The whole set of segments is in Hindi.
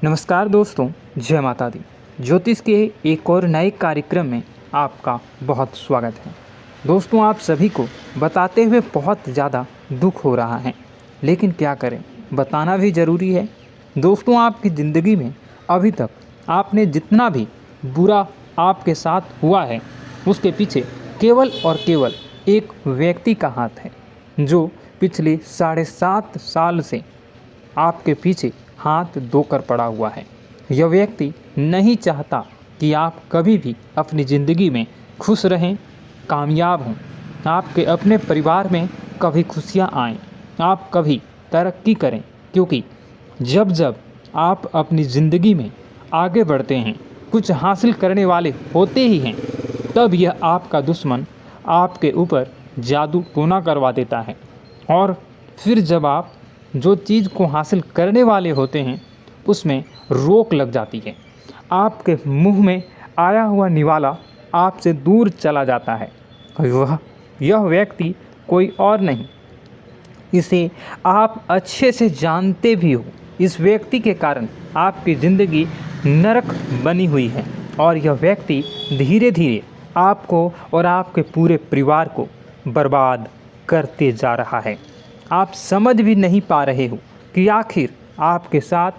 नमस्कार दोस्तों, जय माता दी। ज्योतिष के एक और नए कार्यक्रम में आपका बहुत स्वागत है। दोस्तों, आप सभी को बताते हुए बहुत ज़्यादा दुख हो रहा है, लेकिन क्या करें, बताना भी ज़रूरी है। दोस्तों, आपकी ज़िंदगी में अभी तक आपने जितना भी बुरा आपके साथ हुआ है, उसके पीछे केवल और केवल एक व्यक्ति का हाथ है, जो पिछले 7.5 साल से आपके पीछे हाथ धोकर पड़ा हुआ है। यह व्यक्ति नहीं चाहता कि आप कभी भी अपनी ज़िंदगी में खुश रहें, कामयाब हों, आपके अपने परिवार में कभी खुशियाँ आएँ, आप कभी तरक्की करें, क्योंकि जब जब आप अपनी ज़िंदगी में आगे बढ़ते हैं, कुछ हासिल करने वाले होते ही हैं, तब यह आपका दुश्मन आपके ऊपर जादू टोना करवा देता है। और फिर जब आप जो चीज़ को हासिल करने वाले होते हैं, उसमें रोक लग जाती है। आपके मुंह में आया हुआ निवाला आपसे दूर चला जाता है। यह व्यक्ति कोई और नहीं, इसे आप अच्छे से जानते भी हो। इस व्यक्ति के कारण आपकी ज़िंदगी नरक बनी हुई है और यह व्यक्ति धीरे धीरे आपको और आपके पूरे परिवार को बर्बाद करते जा रहा है। आप समझ भी नहीं पा रहे हो कि आखिर आपके साथ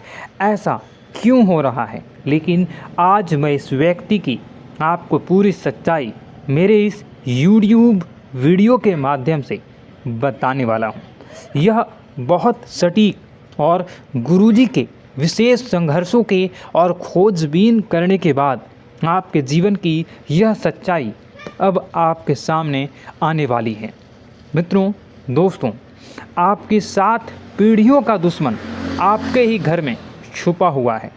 ऐसा क्यों हो रहा है, लेकिन आज मैं इस व्यक्ति की आपको पूरी सच्चाई मेरे इस YouTube वीडियो के माध्यम से बताने वाला हूँ। यह बहुत सटीक और गुरुजी के विशेष संघर्षों के और खोजबीन करने के बाद आपके जीवन की यह सच्चाई अब आपके सामने आने वाली है। मित्रों, दोस्तों, आपके 7 पीढ़ियों का दुश्मन आपके ही घर में छुपा हुआ है।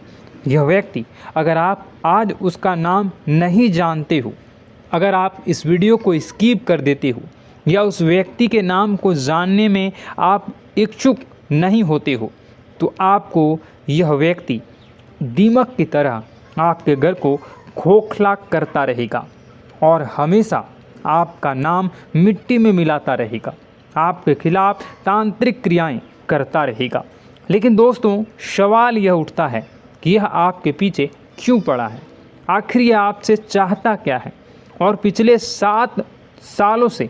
यह व्यक्ति, अगर आप आज उसका नाम नहीं जानते हो, अगर आप इस वीडियो को स्किप कर देते हो या उस व्यक्ति के नाम को जानने में आप इच्छुक नहीं होते हो, तो आपको यह व्यक्ति दीमक की तरह आपके घर को खोखला करता रहेगा और हमेशा आपका नाम मिट्टी में मिलाता रहेगा, आपके खिलाफ तांत्रिक क्रियाएं करता रहेगा। लेकिन दोस्तों, सवाल यह उठता है कि यह आपके पीछे क्यों पड़ा है, आखिर यह आपसे चाहता क्या है, और पिछले 7 सालों से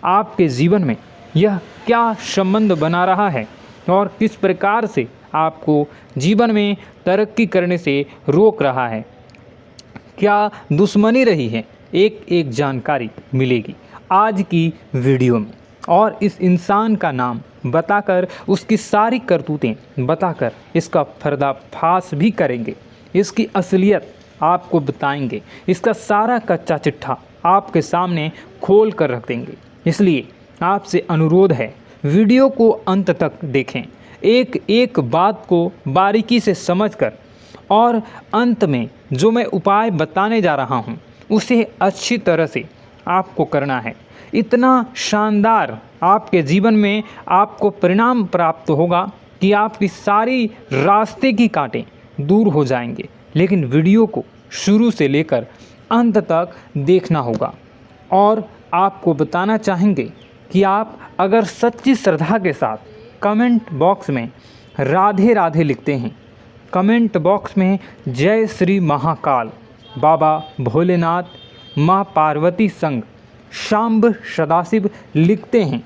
आपके जीवन में यह क्या संबंध बना रहा है और किस प्रकार से आपको जीवन में तरक्की करने से रोक रहा है, क्या दुश्मनी रही है, एक एक जानकारी मिलेगी आज की वीडियो में। और इस इंसान का नाम बताकर, उसकी सारी करतूतें बताकर इसका पर्दाफाश भी करेंगे, इसकी असलियत आपको बताएंगे, इसका सारा कच्चा चिट्ठा आपके सामने खोल कर रख देंगे। इसलिए आपसे अनुरोध है, वीडियो को अंत तक देखें, एक एक बात को बारीकी से समझकर, और अंत में जो मैं उपाय बताने जा रहा हूँ उसे अच्छी तरह से आपको करना है। इतना शानदार आपके जीवन में आपको परिणाम प्राप्त होगा कि आपकी सारी रास्ते की कांटे दूर हो जाएंगे। लेकिन वीडियो को शुरू से लेकर अंत तक देखना होगा। और आपको बताना चाहेंगे कि आप अगर सच्ची श्रद्धा के साथ कमेंट बॉक्स में राधे राधे लिखते हैं, कमेंट बॉक्स में जय श्री महाकाल, बाबा भोलेनाथ, माँ पार्वती संग, शांब सदाशिव लिखते हैं,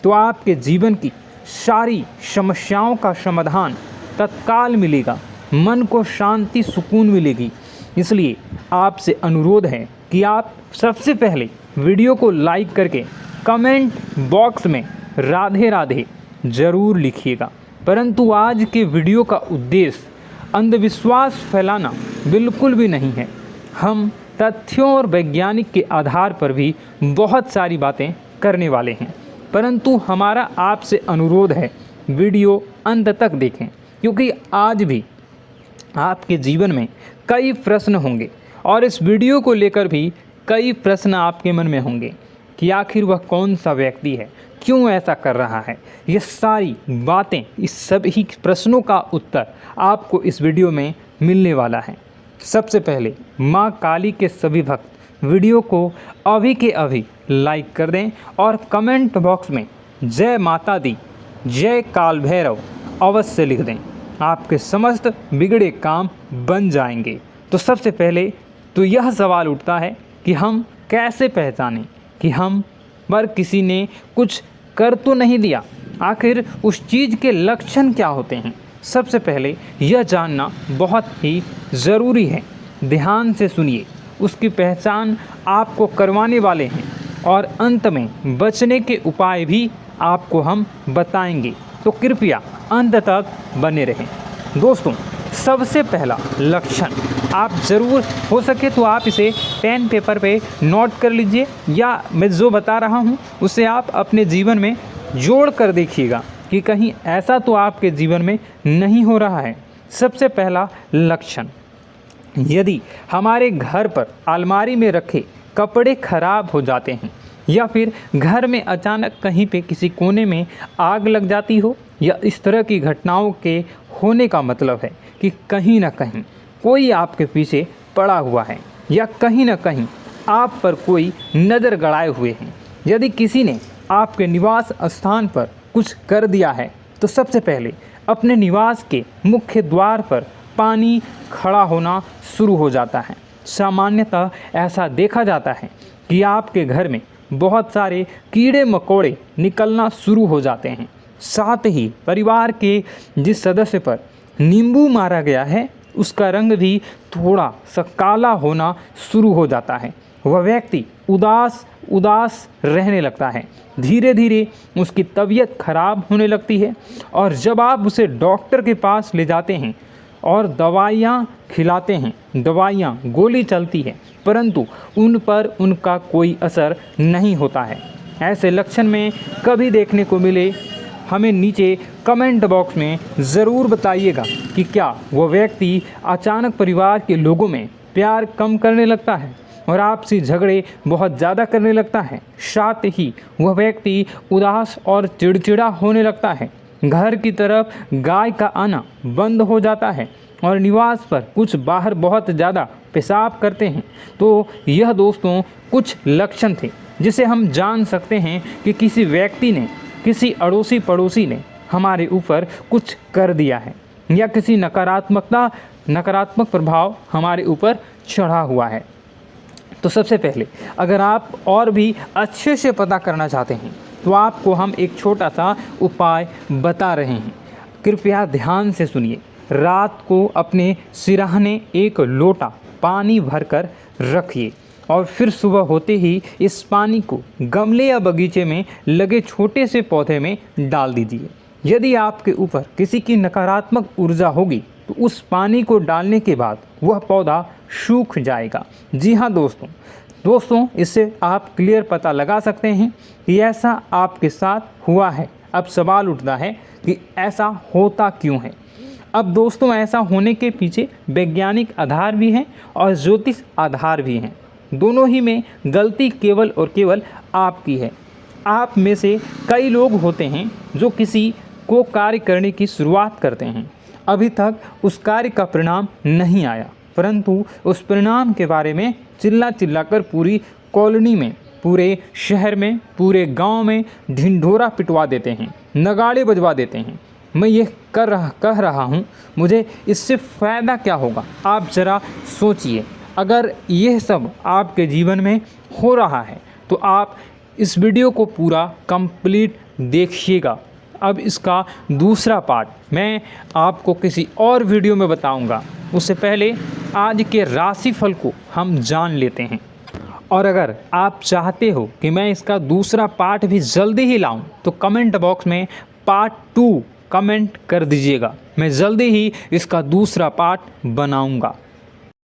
तो आपके जीवन की सारी समस्याओं का समाधान तत्काल मिलेगा, मन को शांति सुकून मिलेगी। इसलिए आपसे अनुरोध है कि आप सबसे पहले वीडियो को लाइक करके कमेंट बॉक्स में राधे राधे ज़रूर लिखिएगा। परंतु आज के वीडियो का उद्देश्य अंधविश्वास फैलाना बिल्कुल भी नहीं है। हम तथ्यों और वैज्ञानिक के आधार पर भी बहुत सारी बातें करने वाले हैं, परंतु हमारा आपसे अनुरोध है, वीडियो अंत तक देखें, क्योंकि आज भी आपके जीवन में कई प्रश्न होंगे और इस वीडियो को लेकर भी कई प्रश्न आपके मन में होंगे कि आखिर वह कौन सा व्यक्ति है, क्यों ऐसा कर रहा है। ये सारी बातें, इस सभी प्रश्नों का उत्तर आपको इस वीडियो में मिलने वाला है। सबसे पहले माँ काली के सभी भक्त वीडियो को अभी के अभी लाइक कर दें और कमेंट बॉक्स में जय माता दी, जय काल भैरव अवश्य लिख दें। आपके समस्त बिगड़े काम बन जाएंगे। तो सबसे पहले तो यह सवाल उठता है कि हम कैसे पहचानें कि हम पर किसी ने कुछ कर तो नहीं दिया। आखिर उस चीज़ के लक्षण क्या होते हैं? सबसे पहले यह जानना बहुत ही ज़रूरी है। ध्यान से सुनिए, उसकी पहचान आपको करवाने वाले हैं और अंत में बचने के उपाय भी आपको हम बताएंगे, तो कृपया अंत तक बने रहें। दोस्तों, सबसे पहला लक्षण आप ज़रूर हो सके तो आप इसे पेन पेपर पे नोट कर लीजिए, या मैं जो बता रहा हूँ उसे आप अपने जीवन में जोड़ कर देखिएगा कि कहीं ऐसा तो आपके जीवन में नहीं हो रहा है। सबसे पहला लक्षण, यदि हमारे घर पर अलमारी में रखे कपड़े खराब हो जाते हैं, या फिर घर में अचानक कहीं पे किसी कोने में आग लग जाती हो, या इस तरह की घटनाओं के होने का मतलब है कि कहीं ना कहीं कोई आपके पीछे पड़ा हुआ है, या कहीं ना कहीं आप पर कोई नज़र गड़ाए हुए हैं। यदि किसी ने आपके निवास स्थान पर कुछ कर दिया है, तो सबसे पहले अपने निवास के मुख्य द्वार पर पानी खड़ा होना शुरू हो जाता है। सामान्यतः ऐसा देखा जाता है कि आपके घर में बहुत सारे कीड़े मकोड़े निकलना शुरू हो जाते हैं। साथ ही परिवार के जिस सदस्य पर नींबू मारा गया है, उसका रंग भी थोड़ा सा काला होना शुरू हो जाता है। वह व्यक्ति उदास रहने लगता है। धीरे धीरे उसकी तबीयत खराब होने लगती है, और जब आप उसे डॉक्टर के पास ले जाते हैं और दवाइयाँ खिलाते हैं, दवाइयाँ गोली चलती है, परंतु उन पर उनका कोई असर नहीं होता है। ऐसे लक्षण में कभी देखने को मिले, हमें नीचे कमेंट बॉक्स में ज़रूर बताइएगा कि क्या वह व्यक्ति अचानक परिवार के लोगों में प्यार कम करने लगता है और आपसी झगड़े बहुत ज़्यादा करने लगता है। साथ ही वह व्यक्ति उदास और चिड़चिड़ा होने लगता है। घर की तरफ गाय का आना बंद हो जाता है और निवास पर कुछ बाहर बहुत ज़्यादा पेशाब करते हैं। तो यह दोस्तों कुछ लक्षण थे जिसे हम जान सकते हैं कि किसी व्यक्ति ने, किसी अड़ोसी पड़ोसी ने हमारे ऊपर कुछ कर दिया है, या किसी नकारात्मक प्रभाव हमारे ऊपर चढ़ा हुआ है। तो सबसे पहले अगर आप और भी अच्छे से पता करना चाहते हैं, तो आपको हम एक छोटा सा उपाय बता रहे हैं। कृपया ध्यान से सुनिए। रात को अपने सिरहाने एक लोटा पानी भरकर रखिए, और फिर सुबह होते ही इस पानी को गमले या बगीचे में लगे छोटे से पौधे में डाल दीजिए। यदि आपके ऊपर किसी की नकारात्मक ऊर्जा होगी, तो उस पानी को डालने के बाद वह पौधा सूख जाएगा। जी हाँ दोस्तों, इससे आप क्लियर पता लगा सकते हैं कि ऐसा आपके साथ हुआ है। अब सवाल उठता है कि ऐसा होता क्यों है। अब दोस्तों, ऐसा होने के पीछे वैज्ञानिक आधार भी हैं और ज्योतिष आधार भी हैं। दोनों ही में गलती केवल और केवल आपकी है। आप में से कई लोग होते हैं जो किसी को कार्य करने की शुरुआत करते हैं, अभी तक उस कार्य का परिणाम नहीं आया, परंतु उस परिणाम के बारे में चिल्ला कर पूरी कॉलोनी में, पूरे शहर में, पूरे गांव में ढिंढोरा पिटवा देते हैं, नगाड़े बजवा देते हैं। मैं ये कह रहा हूँ, मुझे इससे फ़ायदा क्या होगा? आप ज़रा सोचिए। अगर यह सब आपके जीवन में हो रहा है, तो आप इस वीडियो को पूरा कंप्लीट देखिएगा। अब इसका दूसरा पार्ट मैं आपको किसी और वीडियो में बताऊंगा। उससे पहले आज के राशिफल को हम जान लेते हैं। और अगर आप चाहते हो कि मैं इसका दूसरा पार्ट भी जल्दी ही लाऊं, तो कमेंट बॉक्स में पार्ट 2 कमेंट कर दीजिएगा। मैं जल्दी ही इसका दूसरा पार्ट बनाऊंगा।